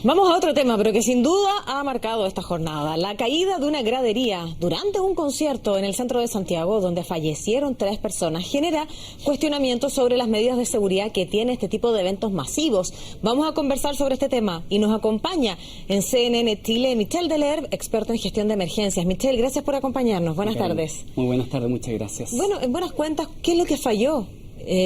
Vamos a otro tema, pero que sin duda ha marcado esta jornada. La caída de una gradería durante un concierto en el centro de Santiago, donde fallecieron 3 personas, genera cuestionamientos sobre las medidas de seguridad que tiene este tipo de eventos masivos. Vamos a conversar sobre este tema y nos acompaña en CNN Chile Michel Delerve, experto en gestión de emergencias. Michel, gracias por acompañarnos. Buenas tardes. Muy buenas tardes, muchas gracias. Bueno, en buenas cuentas, ¿qué es lo que falló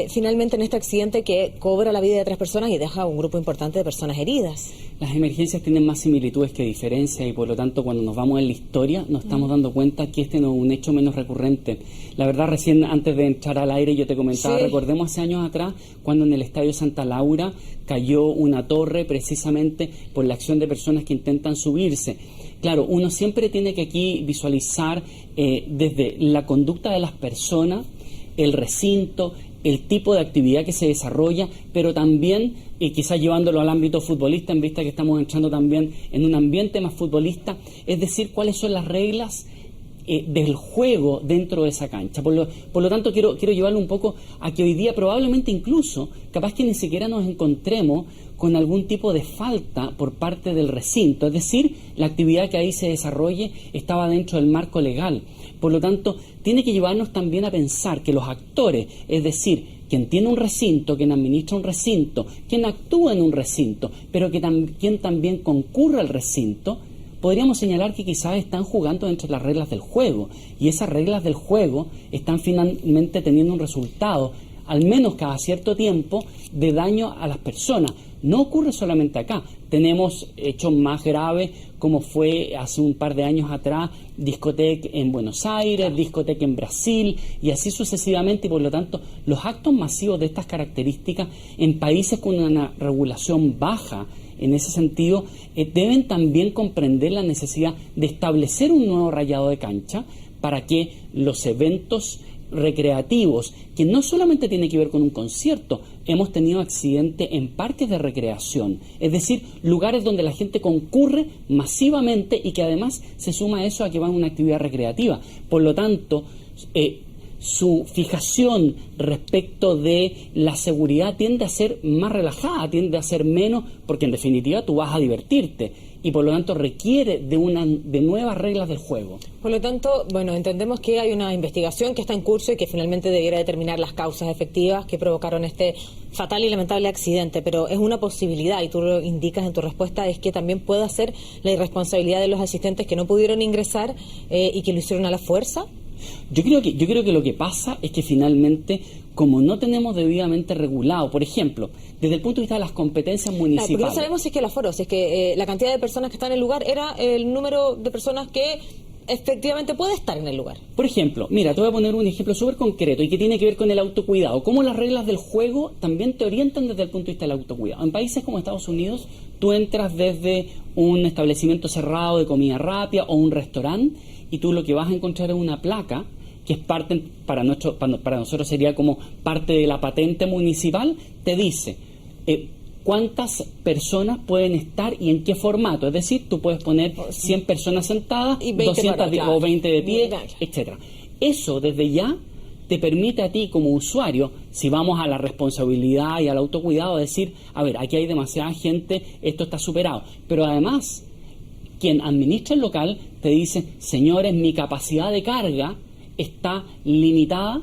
finalmente en este accidente que cobra la vida de 3 personas y deja un grupo importante de personas heridas? Las emergencias tienen más similitudes que diferencias y por lo tanto cuando nos vamos en la historia nos estamos dando cuenta que este no es un hecho menos recurrente. La verdad, recién antes de entrar al aire yo te comentaba, recordemos hace años atrás cuando en el Estadio Santa Laura cayó una torre precisamente por la acción de personas que intentan subirse. Claro, uno siempre tiene que aquí visualizar desde la conducta de las personas, el recinto, el tipo de actividad que se desarrolla, pero también, quizás llevándolo al ámbito futbolista, en vista que estamos entrando también en un ambiente más futbolista, es decir, cuáles son las reglas del juego dentro de esa cancha. Por lo tanto, quiero llevarlo un poco a que hoy día probablemente incluso, capaz que ni siquiera nos encontremos con algún tipo de falta por parte del recinto, es decir, la actividad que ahí se desarrolle estaba dentro del marco legal. Por lo tanto, tiene que llevarnos también a pensar que los actores, es decir, quien tiene un recinto, quien administra un recinto, quien actúa en un recinto, pero quien también concurre al recinto, podríamos señalar que quizás están jugando dentro de las reglas del juego, y esas reglas del juego están finalmente teniendo un resultado, al menos cada cierto tiempo, de daño a las personas. No ocurre solamente acá, tenemos hechos más graves como fue hace un par de años atrás discoteca en Buenos Aires, discoteca en Brasil y así sucesivamente, y por lo tanto los actos masivos de estas características en países con una regulación baja en ese sentido deben también comprender la necesidad de establecer un nuevo rayado de cancha para que los eventos recreativos, que no solamente tiene que ver con un concierto, hemos tenido accidentes en parques de recreación, es decir, lugares donde la gente concurre masivamente y que además se suma a eso a que van a una actividad recreativa. Por lo tanto, su fijación respecto de la seguridad tiende a ser más relajada, tiende a ser menos, porque en definitiva tú vas a divertirte y por lo tanto requiere de nuevas reglas del juego. Por lo tanto, bueno, entendemos que hay una investigación que está en curso y que finalmente debiera determinar las causas efectivas que provocaron este fatal y lamentable accidente, pero es una posibilidad, y tú lo indicas en tu respuesta, es que también pueda ser la irresponsabilidad de los asistentes que no pudieron ingresar y que lo hicieron a la fuerza. Yo creo que lo que pasa es que finalmente, como no tenemos debidamente regulado, por ejemplo, desde el punto de vista de las competencias municipales. Porque no sabemos si es que el aforo, si es que la cantidad de personas que están en el lugar era el número de personas que efectivamente puede estar en el lugar. Por ejemplo, mira, te voy a poner un ejemplo súper concreto y que tiene que ver con el autocuidado. Cómo las reglas del juego también te orientan desde el punto de vista del autocuidado. En países como Estados Unidos, tú entras desde un establecimiento cerrado de comida rápida o un restaurante y tú lo que vas a encontrar es una placa que es parte, para nosotros sería como parte de la patente municipal, te dice cuántas personas pueden estar y en qué formato. Es decir, tú puedes poner 100 personas sentadas, y 20 o 20 de pie, claro, etcétera. Eso desde ya te permite a ti como usuario, si vamos a la responsabilidad y al autocuidado, decir, a ver, aquí hay demasiada gente, esto está superado. Pero además, quien administra el local te dice, señores, mi capacidad de carga está limitada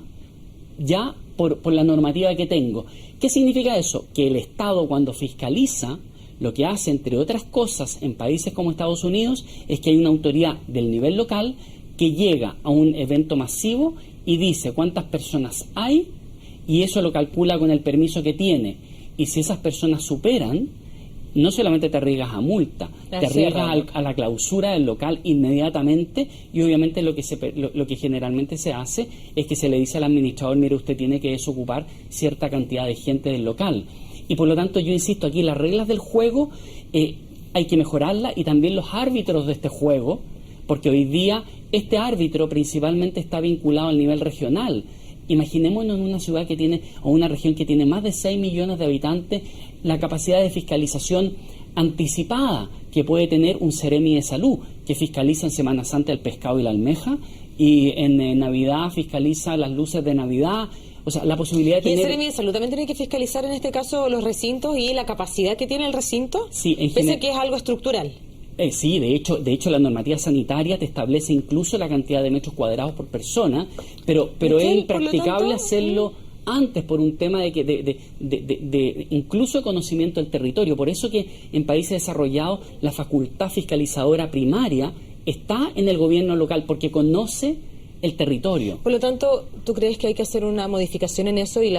ya por la normativa que tengo. ¿Qué significa eso? Que el Estado, cuando fiscaliza, lo que hace, entre otras cosas, en países como Estados Unidos, es que hay una autoridad del nivel local que llega a un evento masivo y dice cuántas personas hay, y eso lo calcula con el permiso que tiene. Y si esas personas superan, no solamente te arriesgas a multa, te arriesgas a la clausura del local inmediatamente, y obviamente lo que generalmente se hace es que se le dice al administrador, mire, usted tiene que desocupar cierta cantidad de gente del local. Y por lo tanto yo insisto aquí, las reglas del juego hay que mejorarlas, y también los árbitros de este juego, porque hoy día este árbitro principalmente está vinculado al nivel regional. Imaginémonos en una ciudad que tiene, o una región que tiene más de 6 millones de habitantes, la capacidad de fiscalización anticipada que puede tener un Seremi de Salud, que fiscaliza en Semana Santa el pescado y la almeja, y en Navidad fiscaliza las luces de Navidad, O sea, la posibilidad de ¿Y el tener... Seremi de Salud también tiene que fiscalizar en este caso los recintos y la capacidad que tiene el recinto? Sí, pese a que es algo estructural. Sí, de hecho la normativa sanitaria te establece incluso la cantidad de metros cuadrados por persona, pero es impracticable hacerlo antes por un tema de incluso de conocimiento del territorio. Por eso que en países desarrollados la facultad fiscalizadora primaria está en el gobierno local, porque conoce el territorio. Por lo tanto, ¿tú crees que hay que hacer una modificación en eso? Y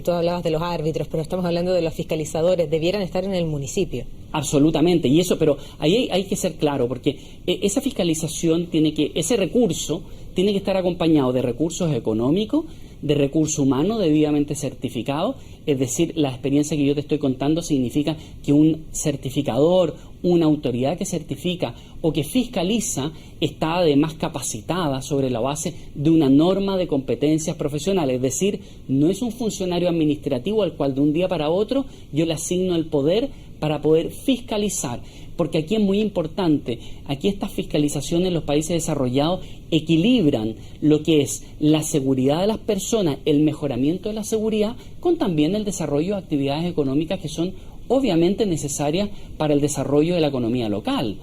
tú hablabas de los árbitros, pero estamos hablando de los fiscalizadores, debieran estar en el municipio. Absolutamente, y eso, pero ahí hay que ser claro, porque esa fiscalización ese recurso tiene que estar acompañado de recursos económicos, de recurso humano debidamente certificado. Es decir, la experiencia que yo te estoy contando significa que un certificador, una autoridad que certifica o que fiscaliza está además capacitada sobre la base de una norma de competencias profesionales. Es decir, no es un funcionario administrativo al cual de un día para otro yo le asigno el poder para poder fiscalizar, porque aquí es muy importante, aquí estas fiscalizaciones en los países desarrollados equilibran lo que es la seguridad de las personas, el mejoramiento de la seguridad, con también el desarrollo de actividades económicas que son obviamente necesarias para el desarrollo de la economía local.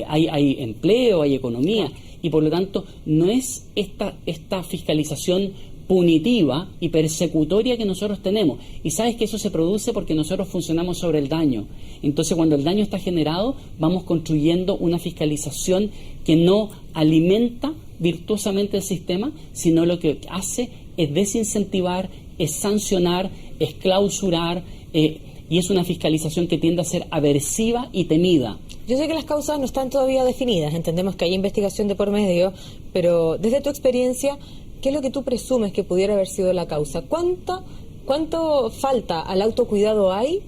Hay empleo, hay economía, y por lo tanto no es esta fiscalización punitiva y persecutoria que nosotros tenemos. Y sabes que eso se produce porque nosotros funcionamos sobre el daño. Entonces, cuando el daño está generado, vamos construyendo una fiscalización que no alimenta virtuosamente el sistema, sino lo que hace es desincentivar, es sancionar, es clausurar, y es una fiscalización que tiende a ser aversiva y temida. Yo sé que las causas no están todavía definidas, entendemos que hay investigación de por medio, pero desde tu experiencia, ¿qué es lo que tú presumes que pudiera haber sido la causa? ¿Cuánto falta al autocuidado hay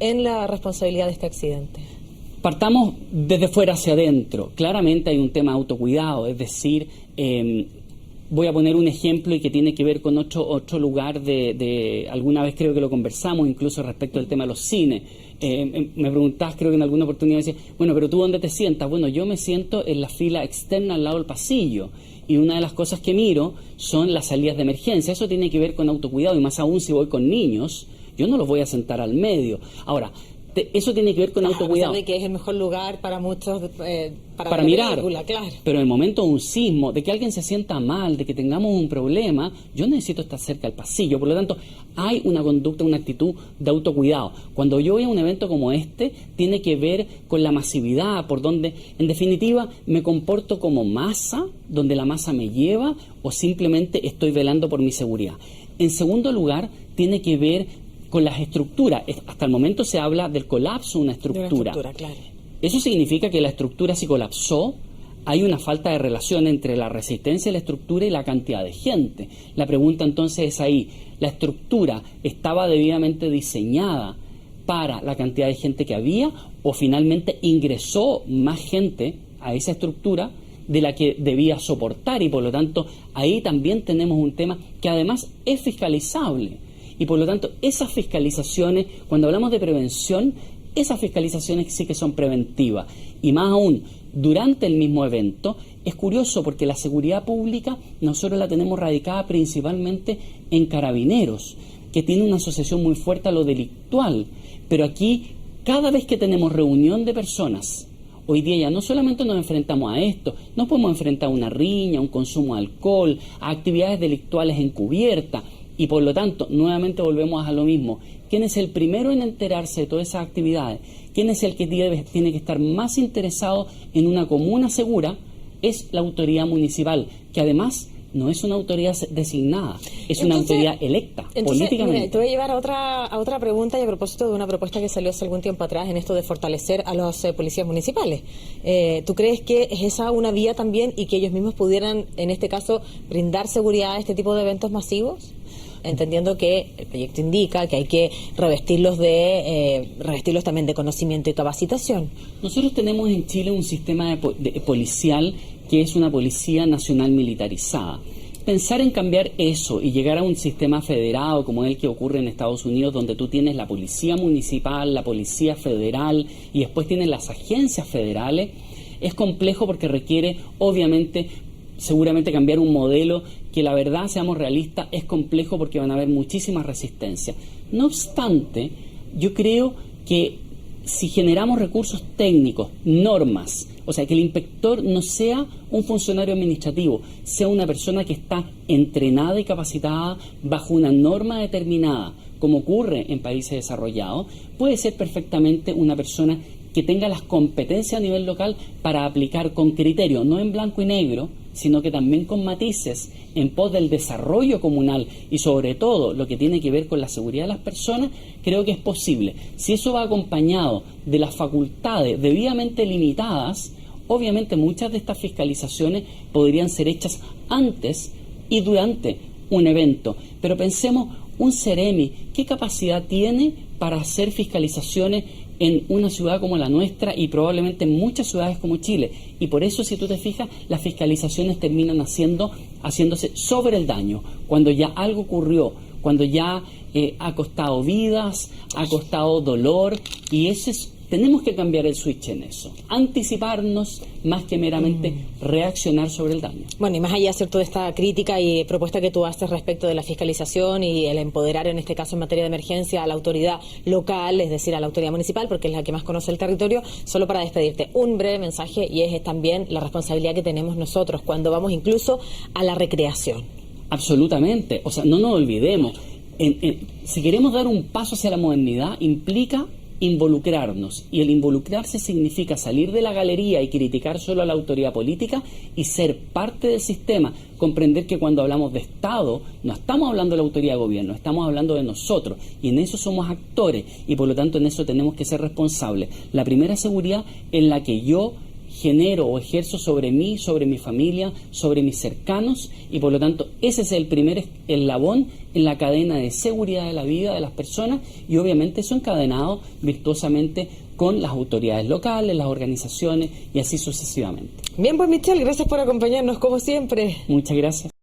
en la responsabilidad de este accidente? Partamos desde fuera hacia adentro. Claramente hay un tema de autocuidado, es decir, voy a poner un ejemplo y que tiene que ver con otro lugar alguna vez creo que lo conversamos, incluso respecto al tema de los cines. Me preguntabas, creo que en alguna oportunidad, decía, bueno, pero ¿tú dónde te sientas? Bueno, yo me siento en la fila externa al lado del pasillo, y una de las cosas que miro son las salidas de emergencia. Eso tiene que ver con autocuidado, y más aún si voy con niños, yo no los voy a sentar al medio. Ahora, eso tiene que ver con autocuidado. De que es el mejor lugar para muchos para mirar, película, claro. Pero en el momento de un sismo, de que alguien se sienta mal, de que tengamos un problema, yo necesito estar cerca del pasillo. Por lo tanto, hay una conducta, una actitud de autocuidado. Cuando yo voy a un evento como este, tiene que ver con la masividad, por donde, en definitiva, me comporto como masa, donde la masa me lleva, o simplemente estoy velando por mi seguridad. En segundo lugar, tiene que ver con las estructuras. Hasta el momento se habla del colapso de una estructura. Claro. Eso significa que la estructura si colapsó, hay una falta de relación entre la resistencia de la estructura y la cantidad de gente. La pregunta entonces es ahí, ¿la estructura estaba debidamente diseñada para la cantidad de gente que había, o finalmente ingresó más gente a esa estructura de la que debía soportar? Y por lo tanto, ahí también tenemos un tema que además es fiscalizable. Y por lo tanto, esas fiscalizaciones, cuando hablamos de prevención, esas fiscalizaciones sí que son preventivas. Y más aún, durante el mismo evento, es curioso porque la seguridad pública nosotros la tenemos radicada principalmente en Carabineros, que tiene una asociación muy fuerte a lo delictual. Pero aquí, cada vez que tenemos reunión de personas, hoy día ya no solamente nos enfrentamos a esto, nos podemos enfrentar a una riña, a un consumo de alcohol, a actividades delictuales encubiertas. Y por lo tanto, nuevamente volvemos a lo mismo. ¿Quién es el primero en enterarse de todas esas actividades? ¿Quién es el que tiene que estar más interesado en una comuna segura? Es la autoridad municipal, que además no es una autoridad designada, es una autoridad electa políticamente. Mira, te voy a llevar a otra pregunta, y a propósito de una propuesta que salió hace algún tiempo atrás en esto de fortalecer a los policías municipales. ¿Tú crees que es esa una vía también, y que ellos mismos pudieran, en este caso, brindar seguridad a este tipo de eventos masivos? Entendiendo que el proyecto indica que hay que revestirlos también de conocimiento y capacitación. Nosotros tenemos en Chile un sistema policial que es una policía nacional militarizada. Pensar en cambiar eso y llegar a un sistema federado como el que ocurre en Estados Unidos, donde tú tienes la policía municipal, la policía federal y después tienes las agencias federales, es complejo porque requiere, obviamente, seguramente cambiar un modelo que la verdad, seamos realistas, es complejo porque van a haber muchísimas resistencias. No obstante, yo creo que si generamos recursos técnicos, normas, o sea, que el inspector no sea un funcionario administrativo, sea una persona que está entrenada y capacitada bajo una norma determinada, como ocurre en países desarrollados, puede ser perfectamente una persona que tenga las competencias a nivel local para aplicar con criterio, no en blanco y negro, sino que también con matices en pos del desarrollo comunal y sobre todo lo que tiene que ver con la seguridad de las personas, creo que es posible. Si eso va acompañado de las facultades debidamente limitadas, obviamente muchas de estas fiscalizaciones podrían ser hechas antes y durante un evento. Pero pensemos, un Ceremi, ¿qué capacidad tiene para hacer fiscalizaciones en una ciudad como la nuestra y probablemente en muchas ciudades como Chile? Y por eso, si tú te fijas, las fiscalizaciones terminan haciéndose sobre el daño, cuando ya algo ocurrió, cuando ya ha costado vidas, ha costado dolor, y tenemos que cambiar el switch en eso, anticiparnos más que meramente reaccionar sobre el daño. Bueno, y más allá, ¿cierto?, de esta crítica y propuesta que tú haces respecto de la fiscalización y el empoderar, en este caso en materia de emergencia, a la autoridad local, es decir, a la autoridad municipal, porque es la que más conoce el territorio, solo para despedirte, un breve mensaje, y es también la responsabilidad que tenemos nosotros cuando vamos incluso a la recreación. Absolutamente, o sea, no nos olvidemos, si queremos dar un paso hacia la modernidad, implica involucrarnos, y el involucrarse significa salir de la galería y criticar solo a la autoridad política y ser parte del sistema, comprender que cuando hablamos de Estado no estamos hablando de la autoridad de gobierno, estamos hablando de nosotros, y en eso somos actores y por lo tanto en eso tenemos que ser responsables. La primera seguridad en la que yo genero o ejerzo sobre mí, sobre mi familia, sobre mis cercanos, y por lo tanto ese es el primer eslabón en la cadena de seguridad de la vida de las personas, y obviamente eso encadenado virtuosamente con las autoridades locales, las organizaciones y así sucesivamente. Bien, pues Michelle, gracias por acompañarnos como siempre. Muchas gracias.